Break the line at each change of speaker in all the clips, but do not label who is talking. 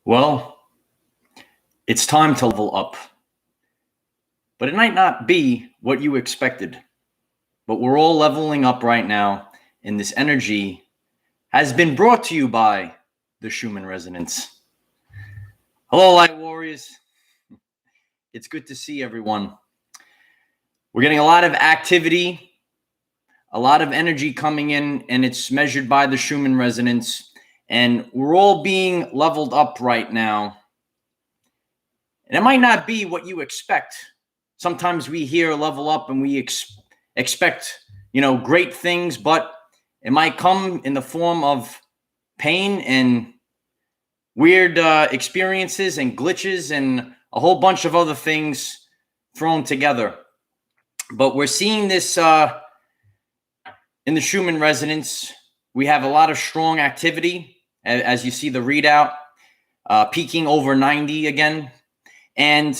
Well, it's time to level up, but it might not be what you expected. But we're all leveling up right now, and this energy has been brought to you by the Schumann Resonance. Hello, Light Warriors. It's good to see everyone. We're getting a lot of activity, a lot of energy coming in, and it's measured by the Schumann Resonance. And we're all being leveled up right now. And it might not be what you expect. Sometimes we hear level up and we expect, great things, but it might come in the form of pain and weird experiences and glitches and a whole bunch of other things thrown together. But we're seeing this in the Schumann Resonance. We have a lot of strong activity, as you see the readout, peaking over 90 again. And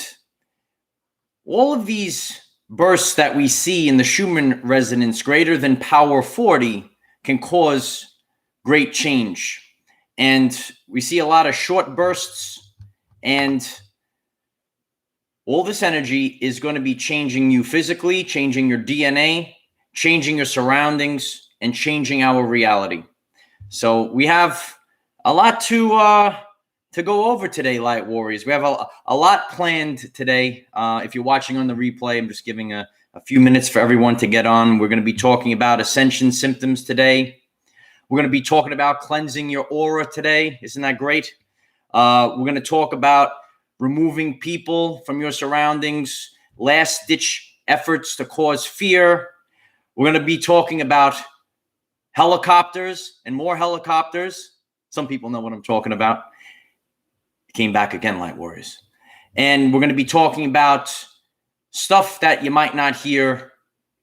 all of these bursts that we see in the Schumann Resonance greater than power 40 can cause great change. And we see a lot of short bursts, and all this energy is going to be changing you physically, changing your DNA, changing your surroundings, and changing our reality. So we have a lot to go over today, Light Warriors. We have a lot planned today. If you're watching on the replay, I'm just giving a few minutes for everyone to get on. We're going to be talking about Ascension symptoms today. We're going to be talking about cleansing your aura today. Isn't that great? We're going to talk about removing people from your surroundings, last-ditch efforts to cause fear. We're going to be talking about helicopters and more helicopters. Some people know what I'm talking about. Came back again, Light Warriors. And we're going to be talking about stuff that you might not hear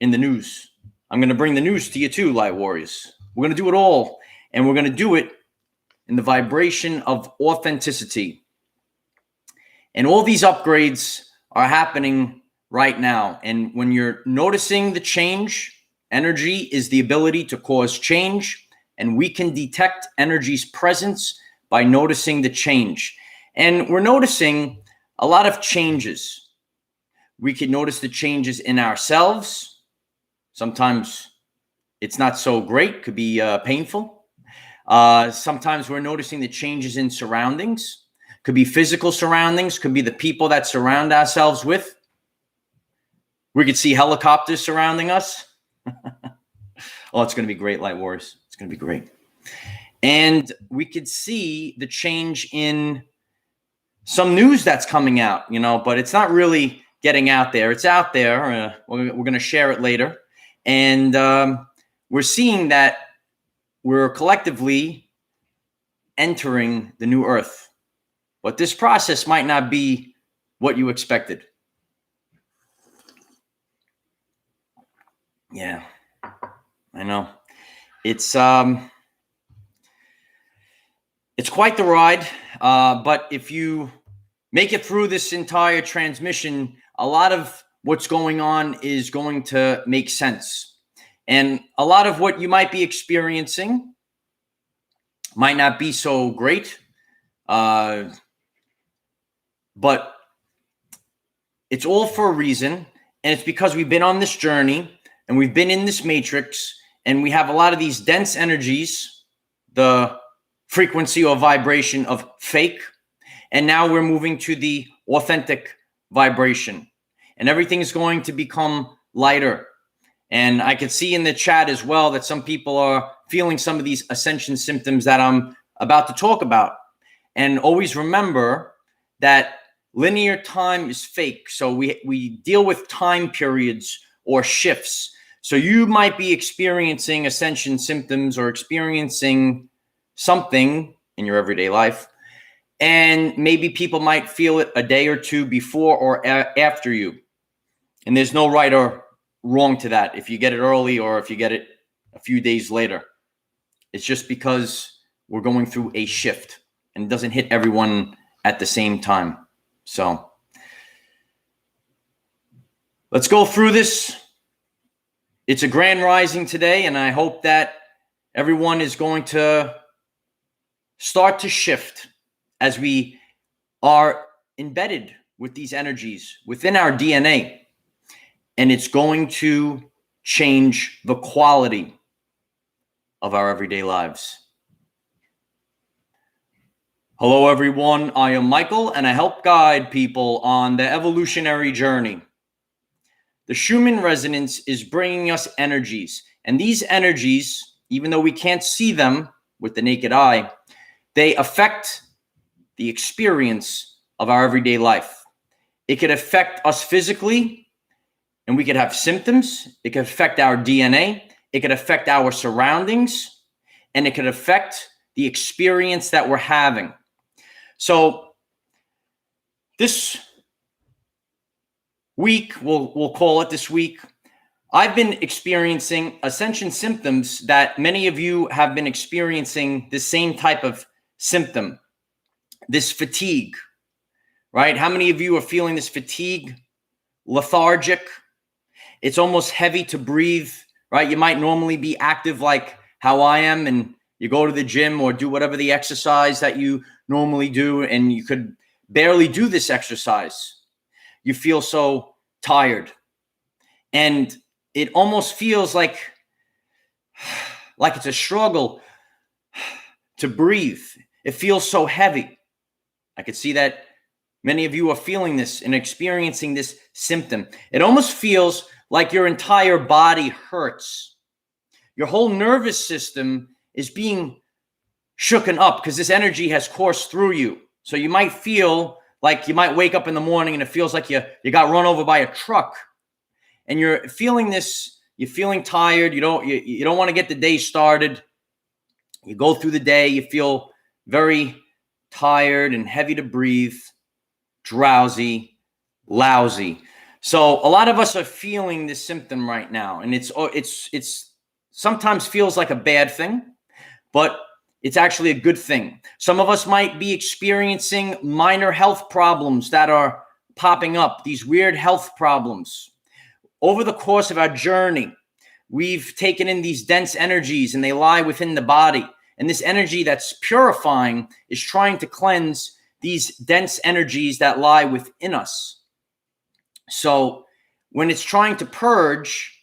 in the news. I'm going to bring the news to you too, Light Warriors. We're going to do it all, and we're going to do it in the vibration of authenticity. And all these upgrades are happening right now. And when you're noticing the change, energy is the ability to cause change, and we can detect energy's presence by noticing the change. And we're noticing a lot of changes. We can notice the changes in ourselves. Sometimes it's not so great, could be painful. Sometimes we're noticing the changes in surroundings. Could be physical surroundings, could be the people that surround ourselves with. We could see helicopters surrounding us. Oh, it's going to be great, Light Wars. It's going to be great. And we could see the change in some news that's coming out, but it's not really getting out there. It's out there. We're going to share it later. And we're seeing that we're collectively entering the new earth. But this process might not be what you expected. Yeah, I know. It's quite the ride. But if you make it through this entire transmission, a lot of what's going on is going to make sense. And a lot of what you might be experiencing might not be so great. But it's all for a reason. And it's because we've been on this journey and we've been in this matrix, and we have a lot of these dense energies, the frequency or vibration of fake. And now we're moving to the authentic vibration, and everything is going to become lighter. And I could see in the chat as well that some people are feeling some of these ascension symptoms that I'm about to talk about. And always remember that linear time is fake. So we deal with time periods or shifts. So you might be experiencing ascension symptoms or experiencing something in your everyday life, and maybe people might feel it a day or two before or after you. And there's no right or wrong to that if you get it early or if you get it a few days later. It's just because we're going through a shift, and it doesn't hit everyone at the same time. So let's go through this. It's a grand rising today, and I hope that everyone is going to start to shift as we are embedded with these energies within our DNA, and it's going to change the quality of our everyday lives. Hello, everyone. I am Michael, and I help guide people on the evolutionary journey. The Schumann Resonance is bringing us energies, and these energies, even though we can't see them with the naked eye, they affect the experience of our everyday life. It could affect us physically, and we could have symptoms. It could affect our DNA. It could affect our surroundings, and it could affect the experience that we're having. So this week, we'll call it this week, I've been experiencing Ascension symptoms that many of you have been experiencing the same type of symptom, this fatigue, right? How many of you are feeling this fatigue, lethargic? It's almost heavy to breathe, right? You might normally be active like how I am, and you go to the gym or do whatever the exercise that you normally do, and you could barely do this exercise. You feel so tired, and it almost feels like it's a struggle to breathe. It feels so heavy. I could see that many of you are feeling this and experiencing this symptom. It almost feels like your entire body hurts. Your whole nervous system is being shooken up because this energy has coursed through you. So you might feel like you might wake up in the morning and it feels like you got run over by a truck, and you're feeling this. You're feeling tired. You don't want to get the day started. You go through the day. You feel very tired and heavy to breathe, drowsy, lousy. So a lot of us are feeling this symptom right now, and it's sometimes feels like a bad thing, but it's actually a good thing. Some of us might be experiencing minor health problems that are popping up, these weird health problems. Over the course of our journey, we've taken in these dense energies, and they lie within the body. And this energy that's purifying is trying to cleanse these dense energies that lie within us. So when it's trying to purge,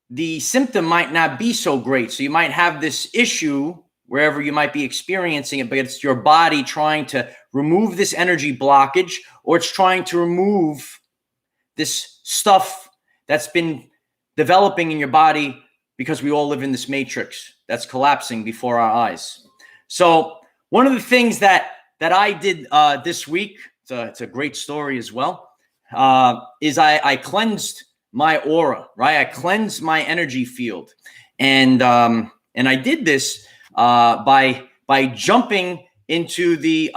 the symptom might not be so great. So you might have this issue wherever you might be experiencing it, but it's your body trying to remove this energy blockage, or it's trying to remove this stuff that's been developing in your body, because we all live in this matrix that's collapsing before our eyes. So one of the things that I did this week, it's a great story as well, is I cleansed my aura, right? I cleansed my energy field, and I did this by jumping into the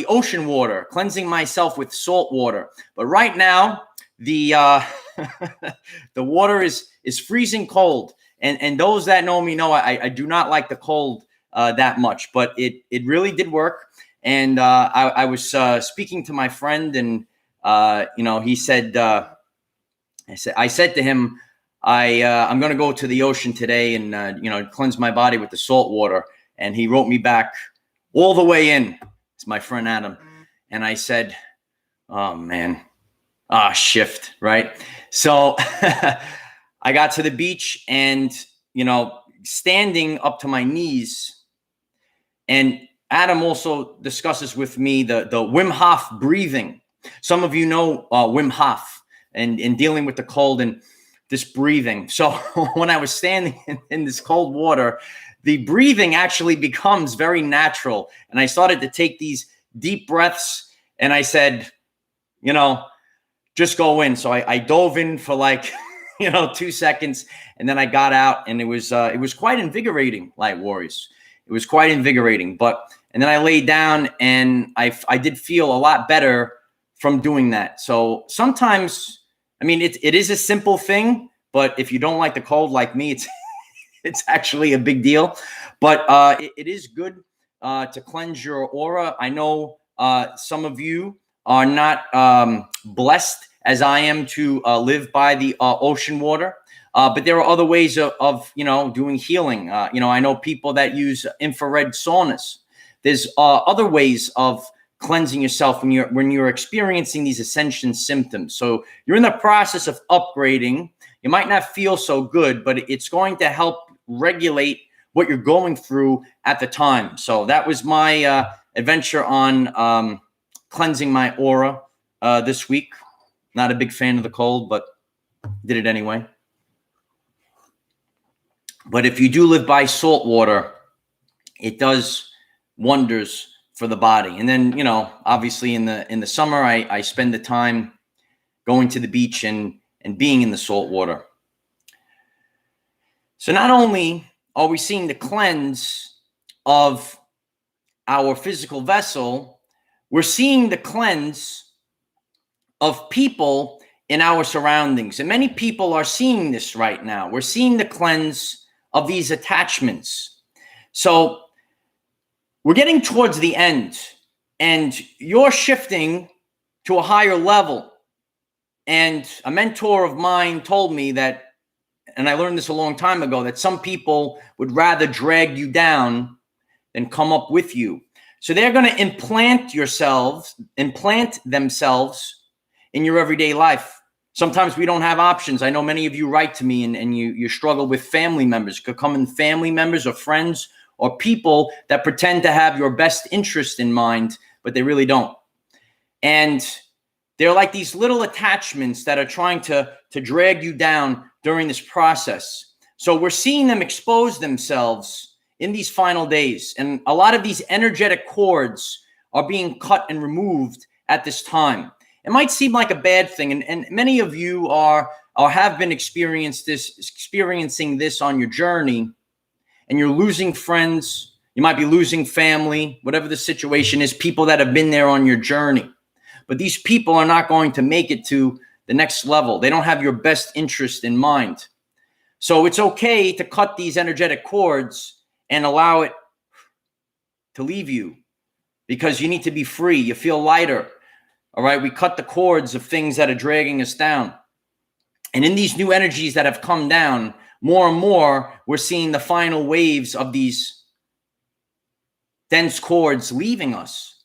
ocean water, cleansing myself with salt water. But right now, the the water is freezing cold, and those that know me know I do not like the cold that much, but it really did work. And I was speaking to my friend, and he said, I said to him, I'm going to go to the ocean today and cleanse my body with the salt water. And he wrote me back all the way in. It's my friend Adam, and I said, "Oh man, shift, right?" So I got to the beach, and standing up to my knees, and Adam also discusses with me the Wim Hof breathing. Some of you know Wim Hof and dealing with the cold and this breathing. So when I was standing in this cold water, the breathing actually becomes very natural. And I started to take these deep breaths, and I said, just go in. So I dove in for 2 seconds, and then I got out, and it was quite invigorating, Light Warriors. It was quite invigorating. And then I laid down, and I did feel a lot better from doing that. So sometimes, it is a simple thing, but if you don't like the cold like me, it's actually a big deal. But it is good to cleanse your aura. I know some of you are not blessed as I am to live by the ocean water. But there are other ways of doing healing. I know people that use infrared saunas. There's other ways of cleansing yourself when you're experiencing these ascension symptoms. So you're in the process of upgrading. You might not feel so good, but it's going to help regulate what you're going through at the time. So that was my adventure on cleansing my aura this week. Not a big fan of the cold, but did it anyway. But if you do live by salt water, it does wonders for the body. And then, you know, obviously in the summer, I spend the time going to the beach and being in the salt water. So not only are we seeing the cleanse of our physical vessel, we're seeing the cleanse of people in our surroundings. And many people are seeing this right now. We're seeing the cleanse of these attachments. So we're getting towards the end, and you're shifting to a higher level. And a mentor of mine told me that, and I learned this a long time ago, that some people would rather drag you down than come up with you. So they're going to implant themselves in your everyday life. Sometimes we don't have options. I know many of you write to me and you struggle with family members. It could come in family members or friends or people that pretend to have your best interest in mind, but they really don't. And they're like these little attachments that are trying to drag you down during this process. So we're seeing them expose themselves in these final days. And a lot of these energetic cords are being cut and removed at this time. It might seem like a bad thing. And many of you are or have been experiencing this on your journey. And you're losing friends, you might be losing family, whatever the situation is, people that have been there on your journey. But these people are not going to make it to the next level. They don't have your best interest in mind. So it's okay to cut these energetic cords and allow it to leave you, because you need to be free. You feel lighter. All right, we cut the cords of things that are dragging us down. And in these new energies that have come down, more and more, we're seeing the final waves of these dense cords leaving us.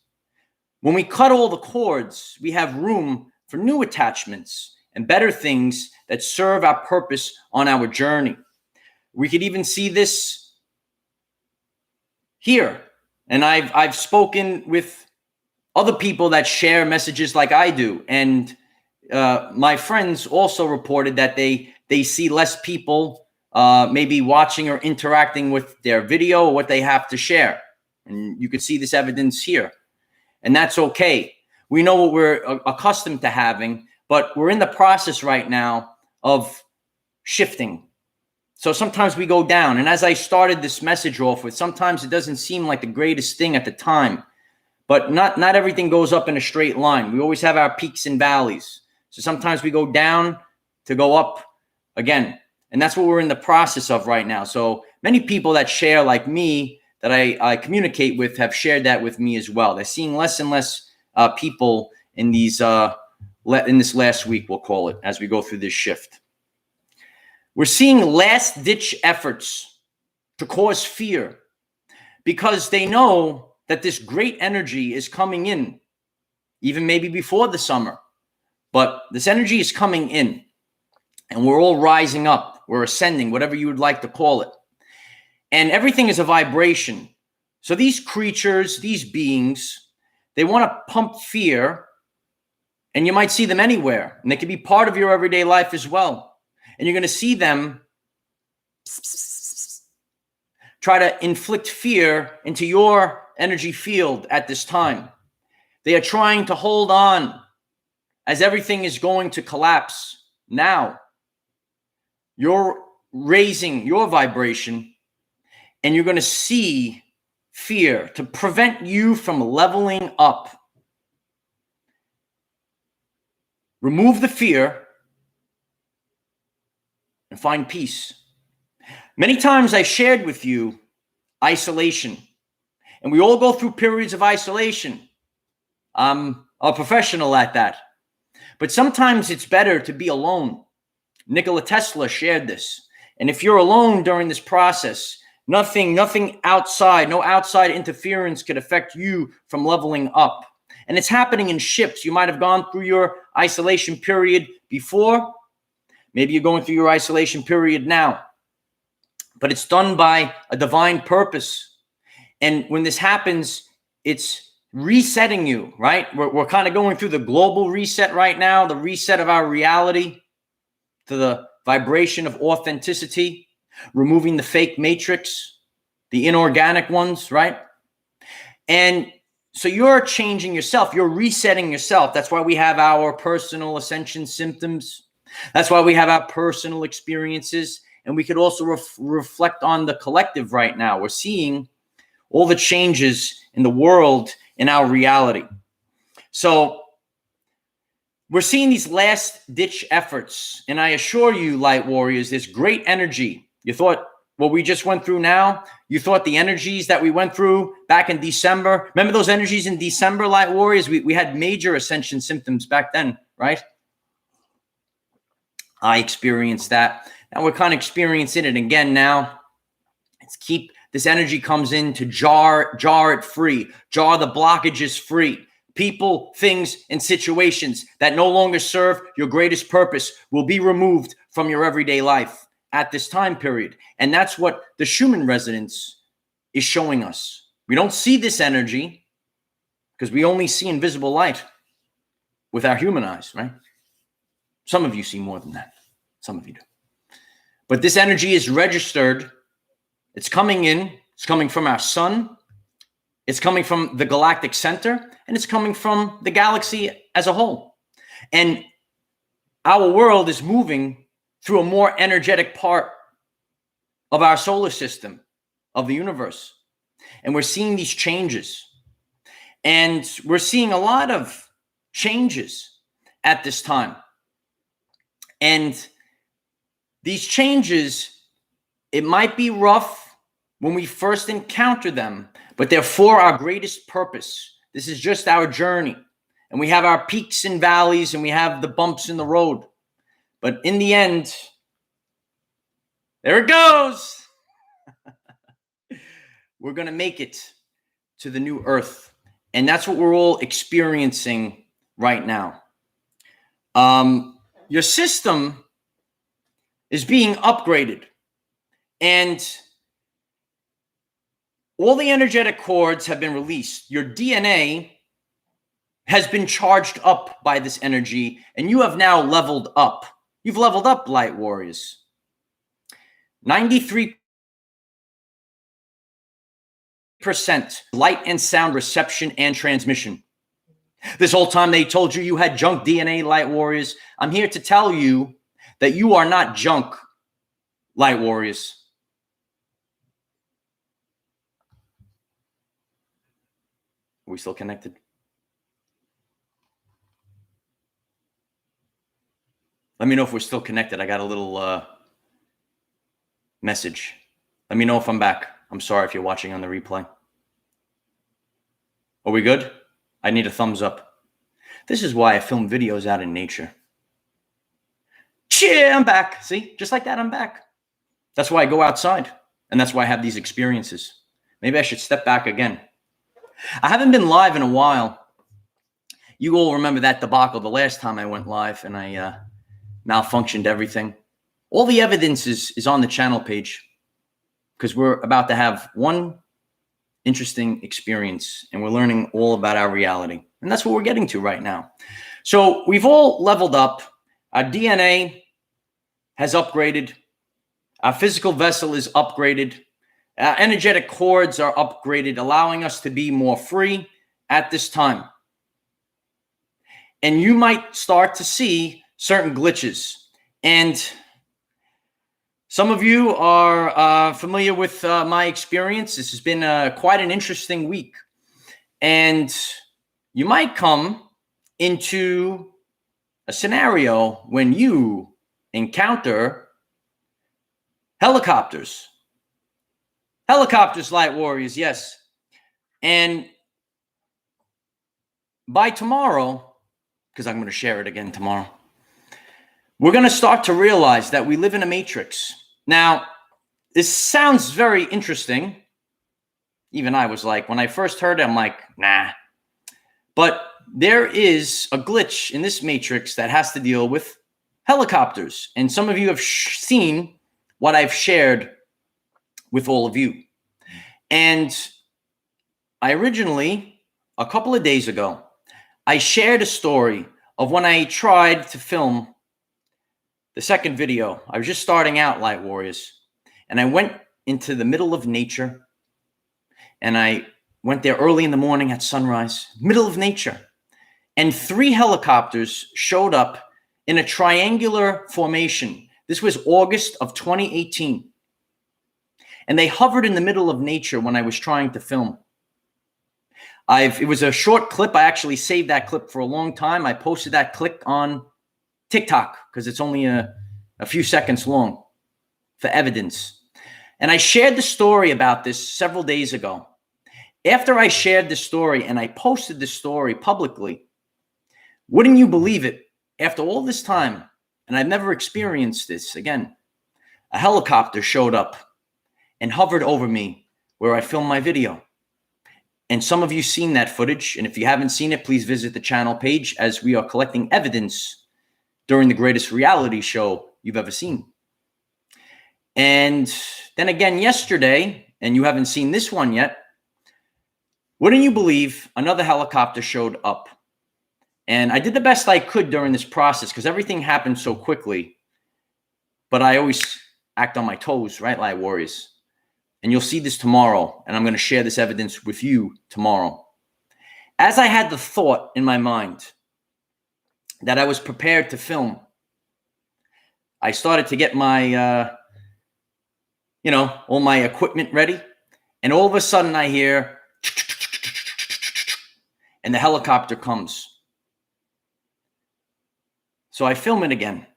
When we cut all the cords, we have room for new attachments and better things that serve our purpose on our journey. We could even see this here. And I've spoken with other people that share messages like I do. And my friends also reported that they see less people maybe watching or interacting with their video or what they have to share. And you can see this evidence here. And that's okay. We know what we're accustomed to having, but we're in the process right now of shifting. So sometimes we go down. And as I started this message off with, sometimes it doesn't seem like the greatest thing at the time, but not everything goes up in a straight line. We always have our peaks and valleys. So sometimes we go down to go up again. And that's what we're in the process of right now. So many people that share like me, that I communicate with, have shared that with me as well. They're seeing less and less people in these in this last week, we'll call it, as we go through this shift. We're seeing last-ditch efforts to cause fear, because they know that this great energy is coming in, even maybe before the summer. But this energy is coming in, and we're all rising up. We're ascending, whatever you would like to call it. And everything is a vibration. So these creatures, these beings, they want to pump fear, and you might see them anywhere. And they can be part of your everyday life as well. And you're going to see them try to inflict fear into your energy field at this time. They are trying to hold on as everything is going to collapse now. You're raising your vibration, and you're going to see fear to prevent you from leveling up. Remove the fear and find peace. Many times I shared with you isolation, and we all go through periods of isolation. I'm a professional at that. But sometimes it's better to be alone. Nikola Tesla shared this. And if you're alone during this process, Nothing outside, no outside interference could affect you from leveling up. And it's happening in shifts. You might have gone through your isolation period before. Maybe you're going through your isolation period now. But it's done by a divine purpose. And when this happens, it's resetting you, right? We're kind of going through the global reset right now, the reset of our reality to the vibration of authenticity, removing the fake matrix, the inorganic ones, right? And so you're changing yourself. You're resetting yourself. That's why we have our personal ascension symptoms. That's why we have our personal experiences. And we could also reflect on the collective right now. We're seeing all the changes in the world, in our reality. So we're seeing these last ditch efforts. And I assure you, light warriors, there's great energy. You thought what we just went through now, you thought the energies that we went through back in December, remember those energies in December, light warriors? We had major ascension symptoms back then, right? I experienced that. Now we're kind of experiencing it again now. This energy comes in to jar it free, jar the blockages free. People, things, and situations that no longer serve your greatest purpose will be removed from your everyday life at this time period. And that's what the Schumann Resonance is showing us. We don't see this energy because we only see invisible light with our human eyes, right? Some of you see more than that. Some of you do. But this energy is registered. It's coming in. It's coming from our sun. It's coming from the galactic center. And it's coming from the galaxy as a whole. And our world is moving through a more energetic part of our solar system, of the universe. And we're seeing these changes. And we're seeing a lot of changes at this time. And these changes, it might be rough when we first encounter them, but they're for our greatest purpose. This is just our journey. And we have our peaks and valleys, and we have the bumps in the road. But in the end, there it goes. We're going to make it to the new earth. And that's what we're all experiencing right now. Your system is being upgraded. And all the energetic cords have been released. Your DNA has been charged up by this energy, and you have now leveled up. You've leveled up, light warriors. 93% light and sound reception and transmission. This whole time they told you you had junk DNA, light warriors. I'm here to tell you that you are not junk, light warriors. Are we still connected? Let me know if we're still connected. I got a little message. Let me know if I'm back. I'm sorry if you're watching on the replay. Are we good? I need a thumbs up. This is why I film videos out in nature. Yeah, I'm back. See, just like that, I'm back. That's why I go outside. And that's why I have these experiences. Maybe I should step back again. I haven't been live in a while. You all remember that debacle the last time I went live and I malfunctioned everything. All the evidence is on the channel page because we're about to have one interesting experience and we're learning all about our reality. And that's what we're getting to right now. So we've all leveled up. Our DNA has upgraded. Our physical vessel is upgraded. Our energetic cords are upgraded, allowing us to be more free at this time. And you might start to see certain glitches. And some of you are familiar with my experience. This has been quite an interesting week. And you might come into a scenario when you encounter helicopters. Helicopters, light warriors, yes. And by tomorrow, because I'm going to share it again tomorrow, we're going to start to realize that we live in a matrix. Now, This sounds very interesting. Even I was like, when I first heard it, I'm like, nah. But there is a glitch in this matrix that has to deal with helicopters. And some of you have seen what I've shared with all of you. And I originally, a couple of days ago, I shared a story of when I tried to film the second video. I was just starting out, Light Warriors, and I went into the middle of nature, and I went there early in the morning at sunrise, middle of nature, and 3 helicopters showed up in a triangular formation. This was August of 2018, and they hovered in the middle of nature when I was trying to film. It was a short clip. I actually saved that clip for a long time. I posted that clip on TikTok because it's only a few seconds long for evidence. And I shared the story about this several days ago. After I shared the story and I posted the story publicly, wouldn't you believe it? After all this time, and I've never experienced this again, a helicopter showed up and hovered over me where I filmed my video. And some of you seen that footage. And if you haven't seen it, please visit the channel page as we are collecting evidence during the greatest reality show you've ever seen. And then again yesterday, and you haven't seen this one yet, wouldn't you believe another helicopter showed up? And I did the best I could during this process because everything happened so quickly. But I always act on my toes, right, Light Warriors? And you'll see this tomorrow, and I'm going to share this evidence with you tomorrow. As I had the thought in my mind that I was prepared to film, I started to get my, all my equipment ready. And all of a sudden I hear, and the helicopter comes. So I film it again.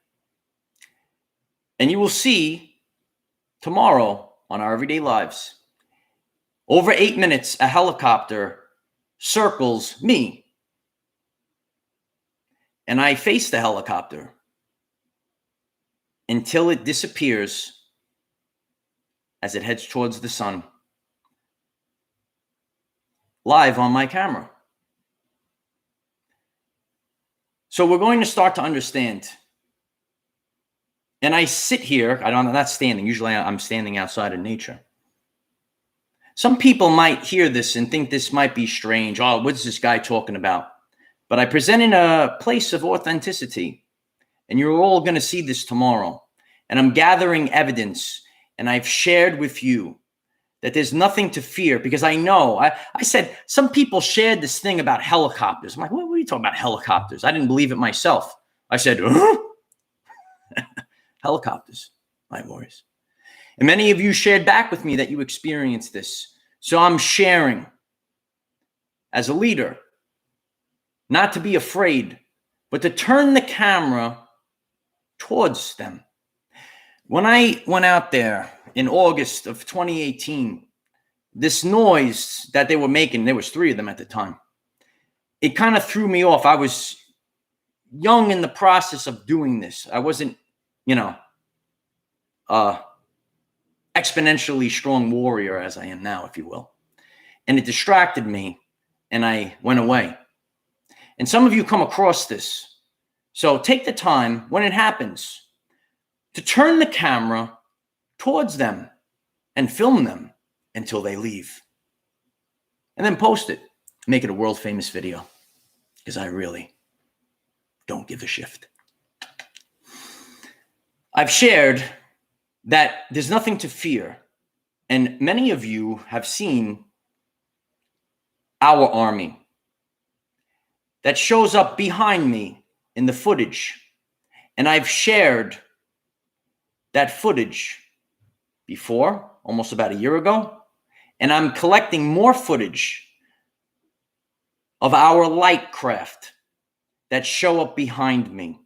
And you will see tomorrow on our everyday lives, over 8 minutes, a helicopter circles me. And I face the helicopter until it disappears as it heads towards the sun, live on my camera. So we're going to start to understand. And I sit here, I'm not standing. Usually I'm standing outside in nature. Some people might hear this and think this might be strange. Oh, what's this guy talking about? But I present in a place of authenticity. And you're all going to see this tomorrow. And I'm gathering evidence. And I've shared with you that there's nothing to fear. Because I know, I said, some people shared this thing about helicopters. I'm like, what are you talking about helicopters? I didn't believe it myself. I said, huh? Helicopters, Light Warriors. And many of you shared back with me that you experienced this. So I'm sharing as a leader, not to be afraid, but to turn the camera towards them. When I went out there in August of 2018, this noise that they were making, there was 3 of them at the time, it kind of threw me off. I was young in the process of doing this. I wasn't exponentially strong warrior as I am now, if you will. And it distracted me and I went away. And some of you come across this. So take the time when it happens to turn the camera towards them and film them until they leave. And then post it. Make it a world famous video. Because I really don't give a shift. I've shared that there's nothing to fear. And many of you have seen our army that shows up behind me in the footage. And I've shared that footage before, almost about a year ago. And I'm collecting more footage of our light craft that show up behind me.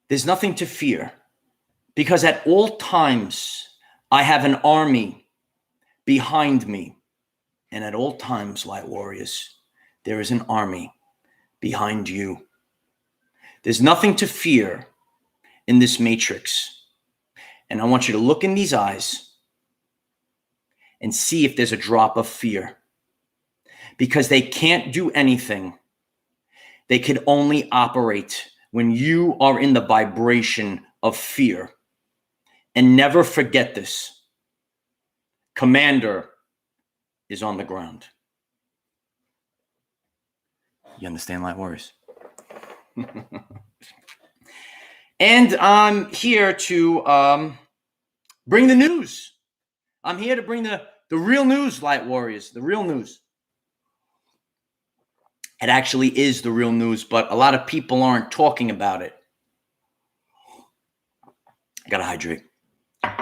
There's nothing to fear because at all times I have an army behind me. And at all times, Light Warriors, there is an army behind you. There's nothing to fear in this matrix. And I want you to look in these eyes and see if there's a drop of fear. Because they can't do anything. They could only operate when you are in the vibration of fear. And never forget this. Commander is on the ground. You understand, Light Warriors? And I'm here to bring the news. I'm here to bring the real news, Light Warriors, the real news. It actually is the real news, but a lot of people aren't talking about it. I gotta hydrate.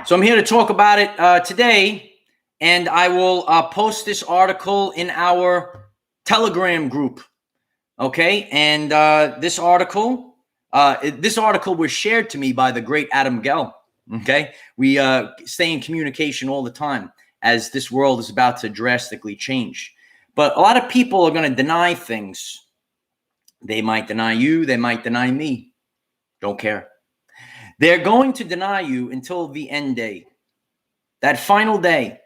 So I'm here to talk about it today, and I will post this article in our Telegram group. Okay, and this article was shared to me by the great Adam Gell. Okay, we stay in communication all the time as this world is about to drastically change. But a lot of people are going to deny things. They might deny you. They might deny me. Don't care. They're going to deny you until the end day. That final day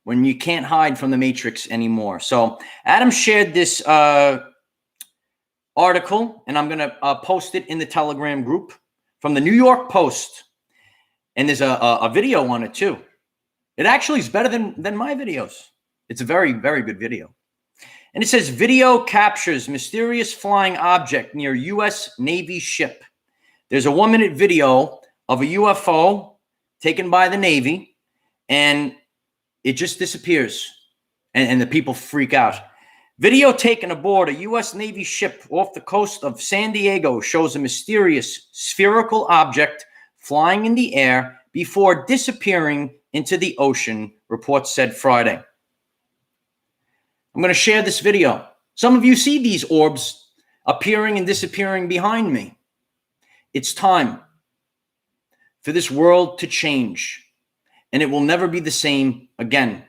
when you can't hide from the matrix anymore. So Adam shared this article, and I'm going to post it in the Telegram group from the New York Post. And there's a video on it too. It actually is better than my videos. It's a very, very good video. And it says, video captures mysterious flying object near U.S. Navy ship. There's a 1-minute video of a UFO taken by the Navy, and it just disappears. And the people freak out. Video taken aboard a U.S. Navy ship off the coast of San Diego shows a mysterious spherical object flying in the air before disappearing into the ocean, reports said Friday. I'm going to share this video. Some of you see these orbs appearing and disappearing behind me. It's time for this world to change, and it will never be the same again.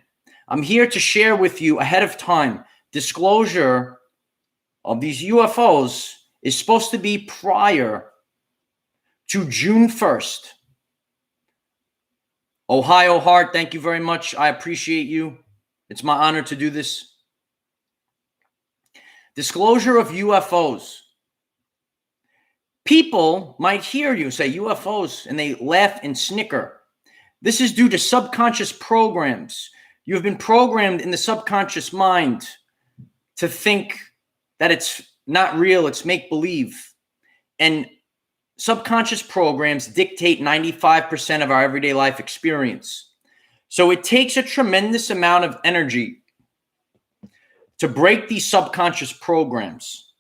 I'm here to share with you ahead of time. Disclosure of these UFOs is supposed to be prior to June 1st. Ohio Heart, thank you very much. I appreciate you. It's my honor to do this. Disclosure of UFOs. People might hear you say UFOs and they laugh and snicker. This is due to subconscious programs. You have been programmed in the subconscious mind to think that it's not real, it's make-believe. And subconscious programs dictate 95% of our everyday life experience. So it takes a tremendous amount of energy to break these subconscious programs.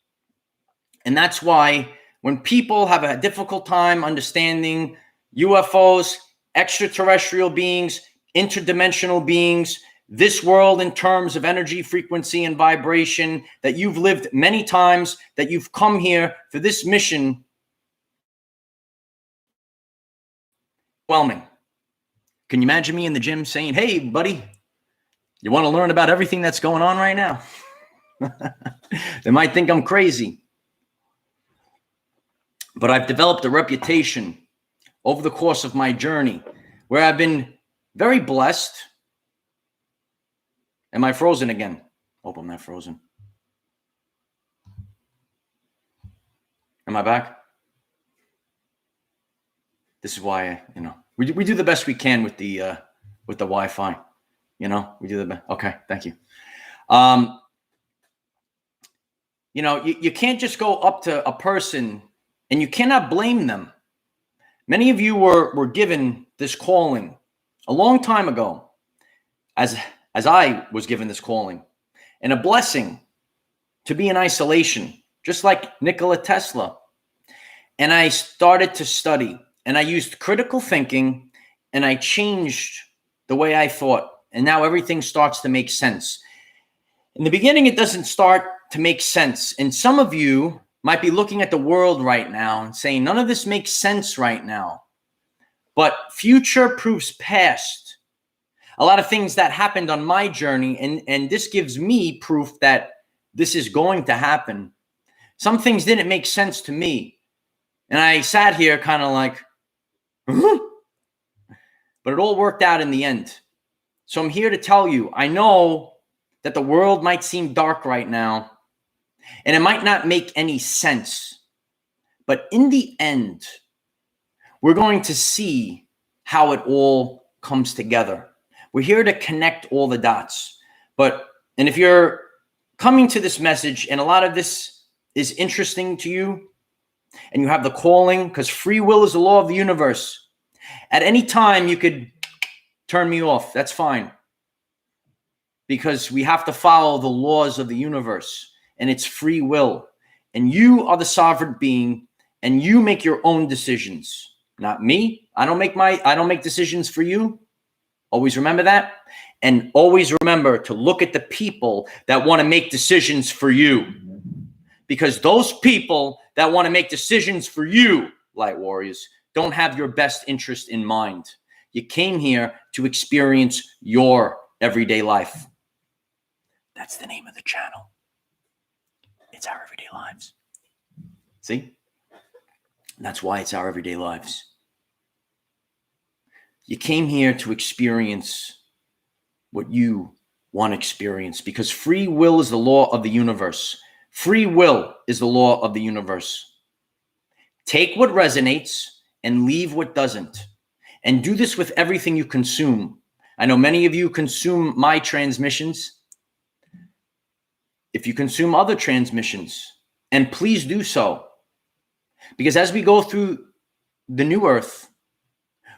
And that's why when people have a difficult time understanding UFOs, extraterrestrial beings, interdimensional beings, this world in terms of energy, frequency, and vibration, that you've lived many times, that you've come here for this mission, overwhelming. Can you imagine me in the gym saying, hey, buddy, you want to learn about everything that's going on right now? They might think I'm crazy. But I've developed a reputation over the course of my journey where I've been very blessed. Am I frozen again? Hope I'm not frozen. Am I back? This is why, we do the best we can with the Wi-Fi. We do the best. Okay, thank you. You can't just go up to a person and you cannot blame them. Many of you were given this calling a long time ago, as I was given this calling, and a blessing to be in isolation, just like Nikola Tesla. And I started to study, and I used critical thinking, and I changed the way I thought. And now everything starts to make sense. In the beginning, it doesn't start to make sense. And some of you might be looking at the world right now and saying, none of this makes sense right now. But future proves past. A lot of things that happened on my journey, and this gives me proof that this is going to happen. Some things didn't make sense to me. And I sat here kind of like, but it all worked out in the end. So I'm here to tell you, I know that the world might seem dark right now, and it might not make any sense. But in the end, we're going to see how it all comes together. We're here to connect all the dots. And if you're coming to this message and a lot of this is interesting to you, and you have the calling, because free will is the law of the universe. At any time, you could turn me off. That's fine. Because we have to follow the laws of the universe, and it's free will. And you are the sovereign being, and you make your own decisions, not me. I don't make decisions for you. Always remember that. And always remember to look at the people that want to make decisions for you. Because those people that want to make decisions for you, light warriors, don't have your best interest in mind. You came here to experience your everyday life. That's the name of the channel. It's Our Everyday Lives. See? That's why it's Our Everyday Lives. You came here to experience what you want to experience, because free will is the law of the universe. Free will is the law of the universe. Take what resonates and leave what doesn't. And do this with everything you consume. I know many of you consume my transmissions. If you consume other transmissions, and please do so. Because as we go through the new earth,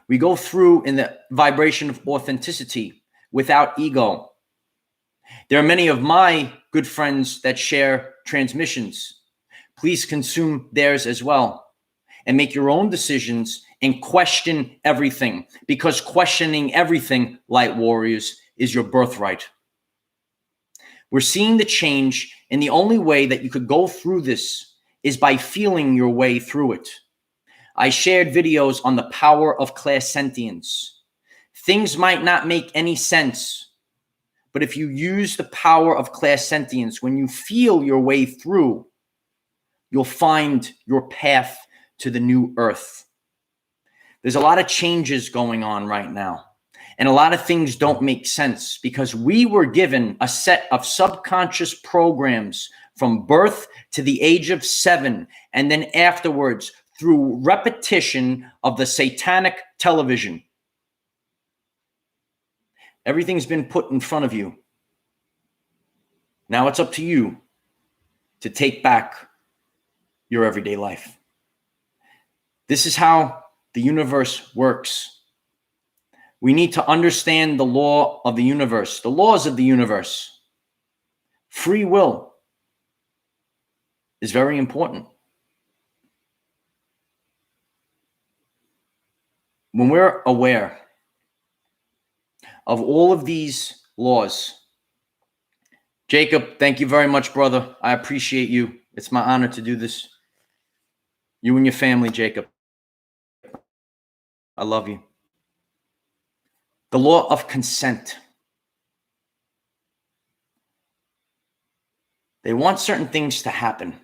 we go through in the vibration of authenticity without ego. There are many of my good friends that share transmissions. Please consume theirs as well and make your own decisions and question everything, because questioning everything, light warriors, is your birthright. We're seeing the change, and the only way that you could go through this is by feeling your way through it. I shared videos on the power of clairsentience. Things might not make any sense, but if you use the power of clairsentience, when you feel your way through, you'll find your path to the new earth. There's a lot of changes going on right now, and a lot of things don't make sense because we were given a set of subconscious programs from birth to the age of 7, and then afterwards through repetition of the satanic television. Everything's been put in front of you. Now it's up to you to take back your everyday life. This is how the universe works. We need to understand the law of the universe, the laws of the universe. Free will is very important. When we're aware of all of these laws, Jacob, thank you very much, brother. I appreciate you. It's my honor to do this. You and your family, Jacob. I love you. The law of consent. They want certain things to happen,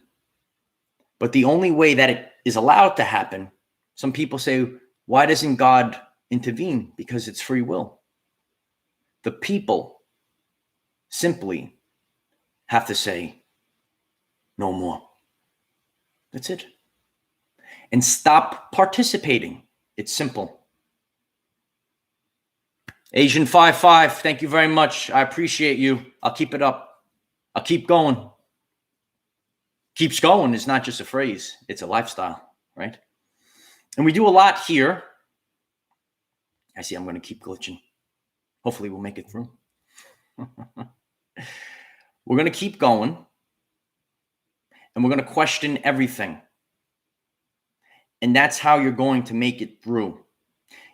but the only way that it is allowed to happen, some people say, why doesn't God intervene? Because it's free will. The people simply have to say, no more. That's it. And stop participating. It's simple. Asian 55, thank you very much. I appreciate you. I'll keep it up. I'll keep going. Keeps going is not just a phrase. It's a lifestyle, right? And we do a lot here. I see I'm going to keep glitching. Hopefully we'll make it through. We're going to keep going. And we're going to question everything. And that's how you're going to make it through.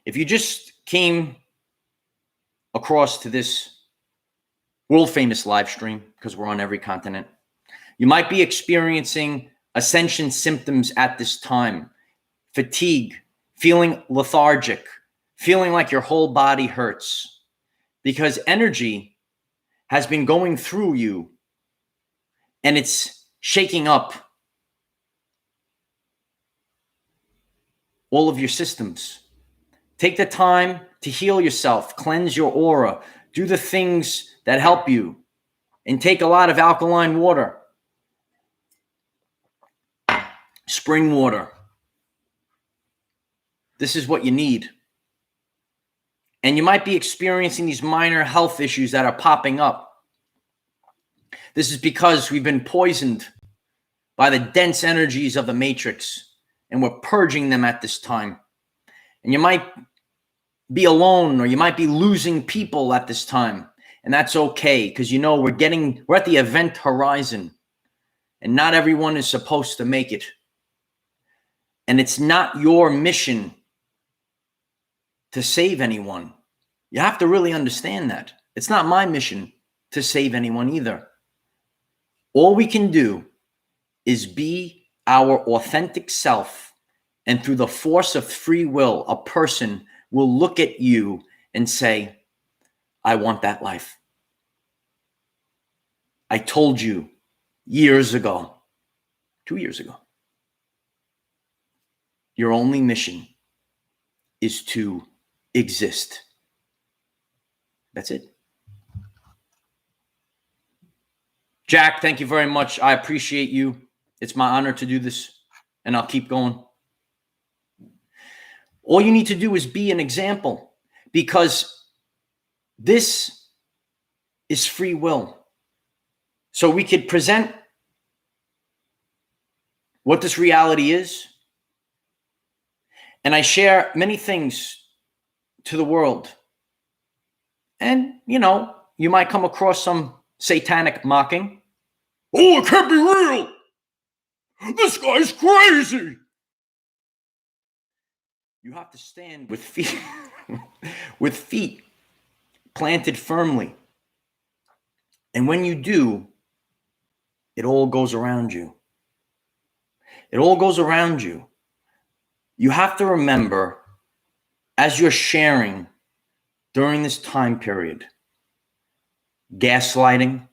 If you just came across to this world famous live stream, because we're on every continent, you might be experiencing ascension symptoms at this time. Fatigue, feeling lethargic, feeling like your whole body hurts, because energy has been going through you and it's shaking up all of your systems. Take the time to heal yourself, cleanse your aura, do the things that help you, and take a lot of alkaline water, spring water. This is what you need. And you might be experiencing these minor health issues that are popping up. This is because we've been poisoned by the dense energies of the matrix, and we're purging them at this time. And you might be alone, or you might be losing people at this time. And that's okay, because you know we're at the event horizon, and not everyone is supposed to make it. And it's not your mission to save anyone. You have to really understand that. It's not my mission to save anyone either. All we can do is be our authentic self. And through the force of free will, a person will look at you and say, I want that life. I told you years ago, 2 years ago, your only mission is to exist. That's it. Jack, thank you very much. I appreciate you. It's my honor to do this, and I'll keep going. All you need to do is be an example, because this is free will. So we could present what this reality is, and I share many things to the world. And, you know, you might come across some satanic mocking. Oh, it can't be real. This guy's crazy. You have to stand with feet, with feet planted firmly. And when you do, it all goes around you. It all goes around you. You have to remember, as you're sharing during this time period, gaslighting,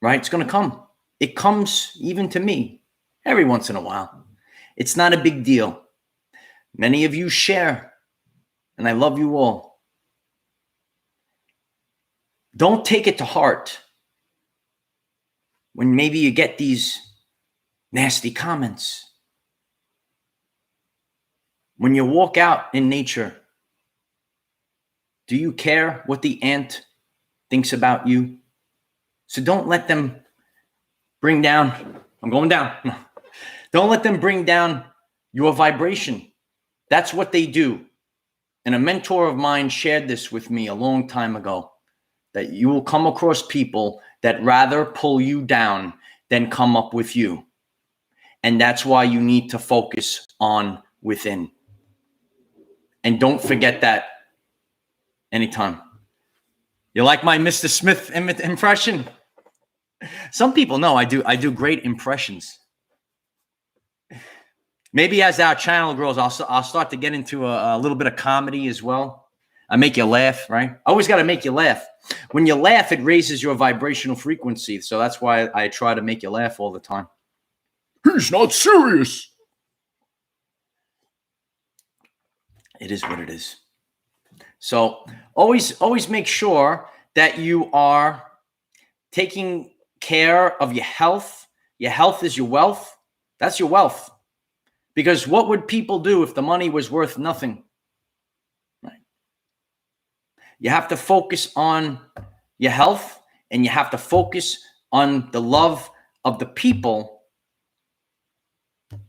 right? It's going to come. It comes even to me every once in a while. It's not a big deal. Many of you share, and I love you all. Don't take it to heart when maybe you get these nasty comments. When you walk out in nature, do you care what the ant thinks about you? So don't let them bring down, I'm going down. Don't let them bring down your vibration. That's what they do. And a mentor of mine shared this with me a long time ago, that you will come across people that rather pull you down than come up with you. And that's why you need to focus on within. And don't forget that anytime. You like my Mr. Smith impression? Some people know I do great impressions. Maybe as our channel grows, I'll start to get into a little bit of comedy as well. I make you laugh, right? Always got to make you laugh. When you laugh, it raises your vibrational frequency. So that's why I try to make you laugh all the time. He's not serious. It is what it is. So always make sure that you are taking care of your health. Your health is your wealth. That's your wealth. Because what would people do if the money was worth nothing? Right? You have to focus on your health, and you have to focus on the love of the people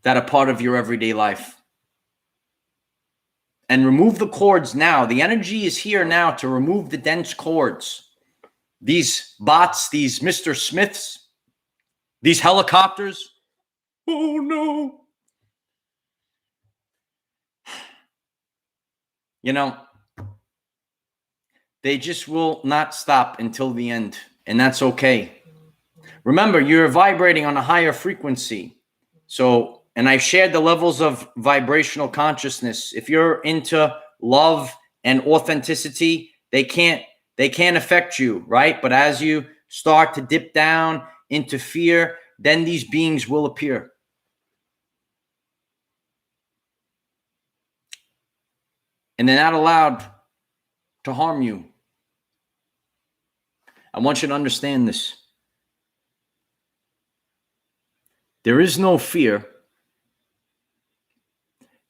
that are part of your everyday life. And remove the cords now. The energy is here now to remove the dense cords. These bots, these Mr. Smiths, these helicopters. Oh, no. You know, they just will not stop until the end. And that's okay. Remember, you're vibrating on a higher frequency. So, and I've shared the levels of vibrational consciousness. If you're into love and authenticity, they can't affect you, right? But as you start to dip down into fear, then these beings will appear. and they're not allowed to harm you. I want you to understand this. There is no fear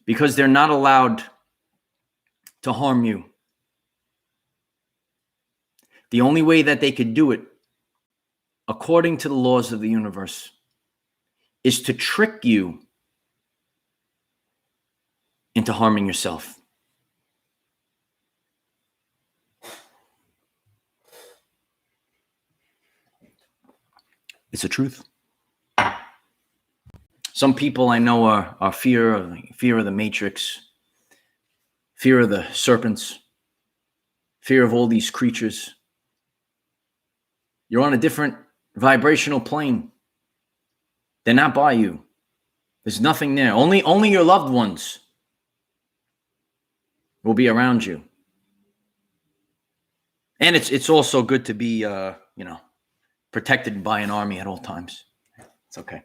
because they're not allowed to harm you. The only way that they could do it, according to the laws of the universe, is to trick you into harming yourself. It's the truth. Some people I know are fear of the matrix, fear of the serpents, fear of all these creatures. You're on a different vibrational plane. They're not by you. There's nothing there. Only your loved ones will be around you. And it's also good to be protected by an army at all times. It's okay.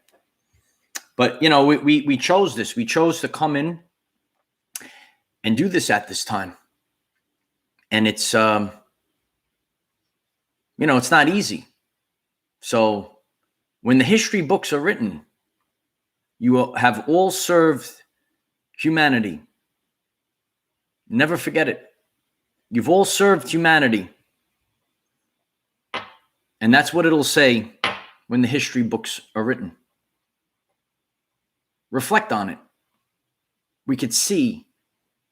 But we chose this. We chose to come in and do this at this time. And it's it's not easy. So when the history books are written, you have all served humanity. Never forget it. You've all served humanity. And that's what it'll say when the history books are written. Reflect on it. We could see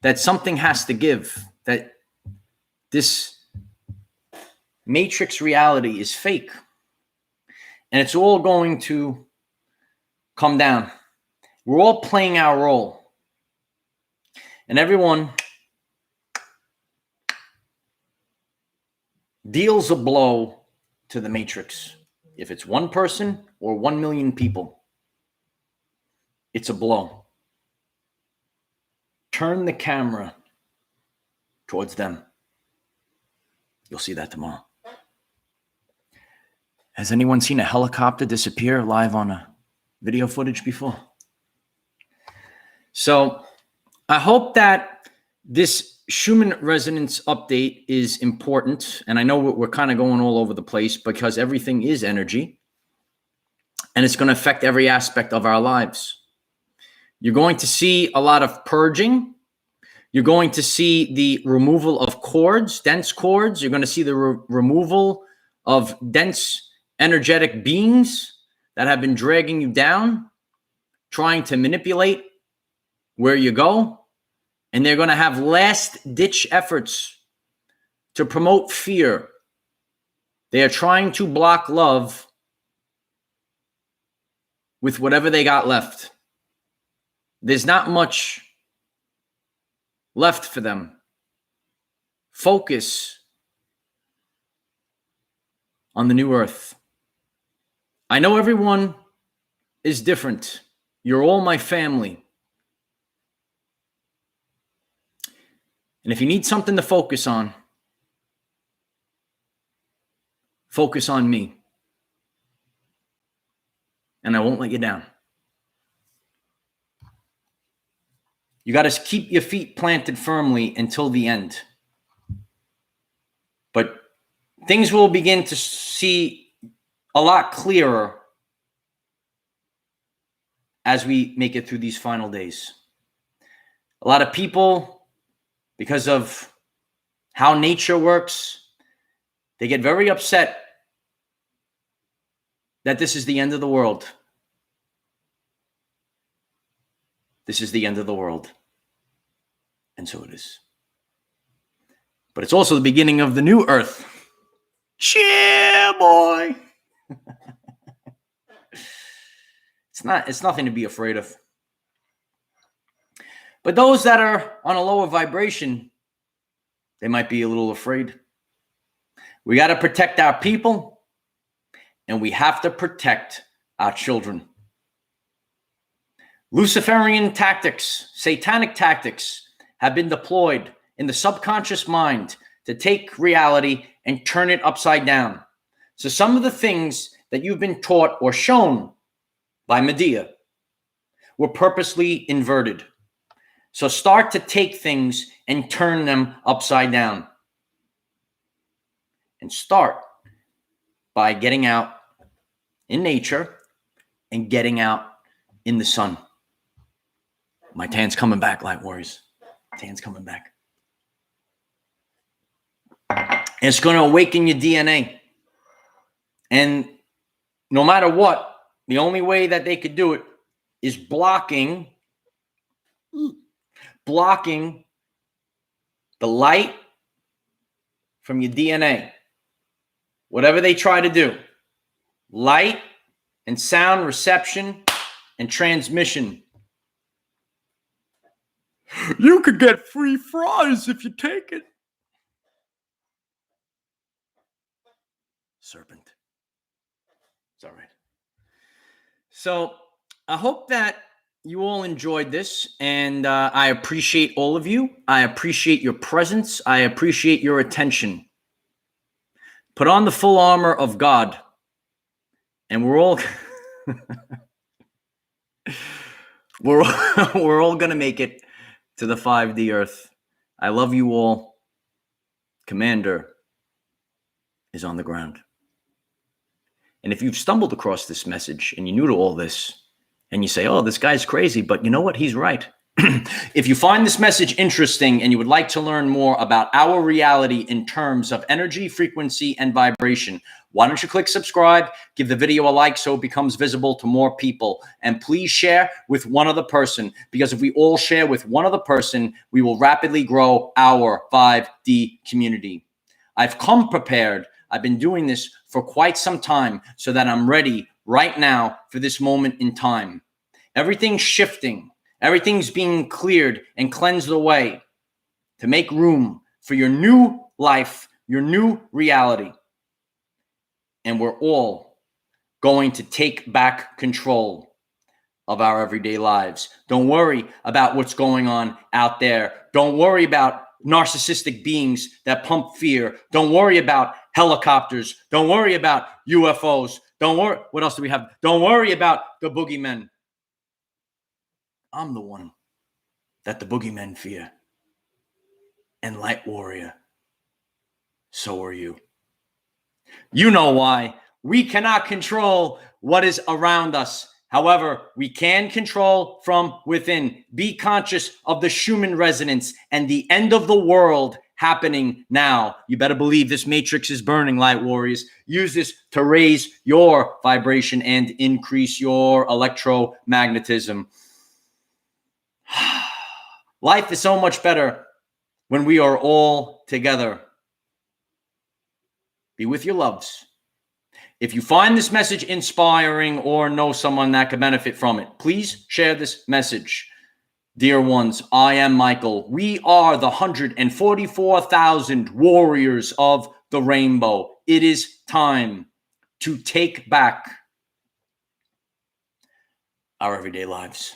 that something has to give, that this matrix reality is fake. And it's all going to come down. We're all playing our role. And everyone deals a blow to the matrix. If it's one person or 1 million people, it's a blow. Turn the camera towards them. You'll see that tomorrow. Has anyone seen a helicopter disappear live on a video footage before? So I hope that this Schumann Resonance update is important. And I know we're kind of going all over the place because everything is energy. And it's going to affect every aspect of our lives. You're going to see a lot of purging. You're going to see the removal of cords, dense cords. You're going to see the removal of dense energetic beings that have been dragging you down, trying to manipulate where you go. And they're going to have last-ditch efforts to promote fear. They are trying to block love with whatever they got left. There's not much left for them. Focus on the new earth. I know everyone is different. You're all my family. And if you need something to focus on me. And I won't let you down. You got to keep your feet planted firmly until the end. But things will begin to see a lot clearer as we make it through these final days. A lot of people, because of how nature works, they get very upset that this is the end of the world. This is the end of the world. And so it is. But it's also the beginning of the new earth. Cheer, boy. It's nothing to be afraid of. But those that are on a lower vibration, they might be a little afraid. We got to protect our people, and we have to protect our children. Luciferian tactics, satanic tactics have been deployed in the subconscious mind to take reality and turn it upside down. So some of the things that you've been taught or shown by Medea were purposely inverted. So start to take things and turn them upside down. And start by getting out in nature and getting out in the sun. My tan's coming back, Light Warriors. Tan's coming back. And it's going to awaken your DNA. And no matter what, the only way that they could do it is blocking the light from your DNA. Whatever they try to do, light and sound reception and transmission. You could get free fries if you take it. Serpent. It's all right. So I hope that you all enjoyed this, and I appreciate all of you. I appreciate your presence. I appreciate your attention. Put on the full armor of God, and we're all we're all gonna make it to the 5D Earth. I love you all. Commander is on the ground. And if you've stumbled across this message and you're new to all this, and you say, oh, this guy's crazy, but you know what? He's right. If you find this message interesting and you would like to learn more about our reality in terms of energy, frequency, and vibration, why don't you click subscribe, give the video a like so it becomes visible to more people, and please share with one other person, because if we all share with one other person, we will rapidly grow our 5D community. I've come prepared. I've been doing this for quite some time so that I'm ready right now for this moment in time. Everything's shifting. Everything's being cleared and cleansed away to make room for your new life, your new reality. And we're all going to take back control of our everyday lives. Don't worry about what's going on out there. Don't worry about narcissistic beings that pump fear. Don't worry about helicopters. Don't worry about UFOs. Don't worry. What else do we have? Don't worry about the boogeymen. I'm the one that the boogeymen fear. And Light Warrior, so are you. You know why. We cannot control what is around us. However, we can control from within. Be conscious of the Schumann Resonance and the end of the world happening now. You better believe this matrix is burning, Light Warriors. Use this to raise your vibration and increase your electromagnetism. Life is so much better when we are all together. Be with your loves. If you find this message inspiring or know someone that could benefit from it, please share this message. Dear ones, I am Michael. We are the 144,000 warriors of the rainbow. It is time to take back our everyday lives.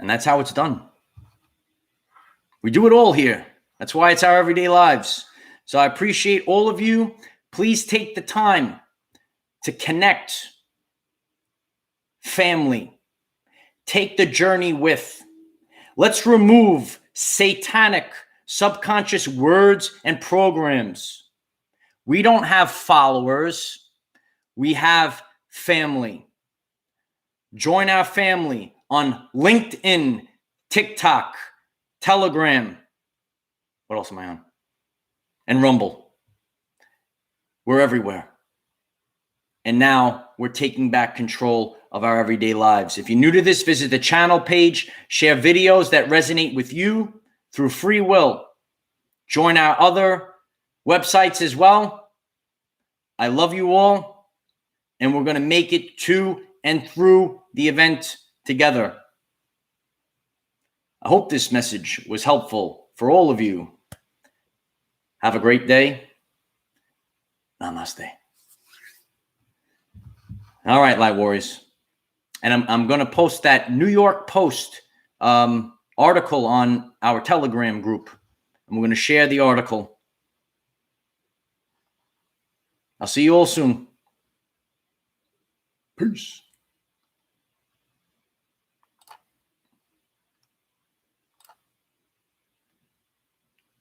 And that's how it's done. We do it all here. That's why it's our everyday lives. So I appreciate all of you. Please take the time to connect. Family. Take the journey with. Let's remove satanic, subconscious words and programs. We don't have followers. We have family. Join our family on LinkedIn, TikTok, Telegram. What else am I on? And Rumble. We're everywhere. And now we're taking back control of our everyday lives. If you're new to this, visit the channel page, share videos that resonate with you through free will. Join our other websites as well. I love you all, and we're going to make it to and through the event together. I hope this message was helpful for all of you. Have a great day. Namaste. All right, Light Warriors. And I'm going to post that New York Post article on our Telegram group. And we're going to share the article. I'll see you all soon. Peace.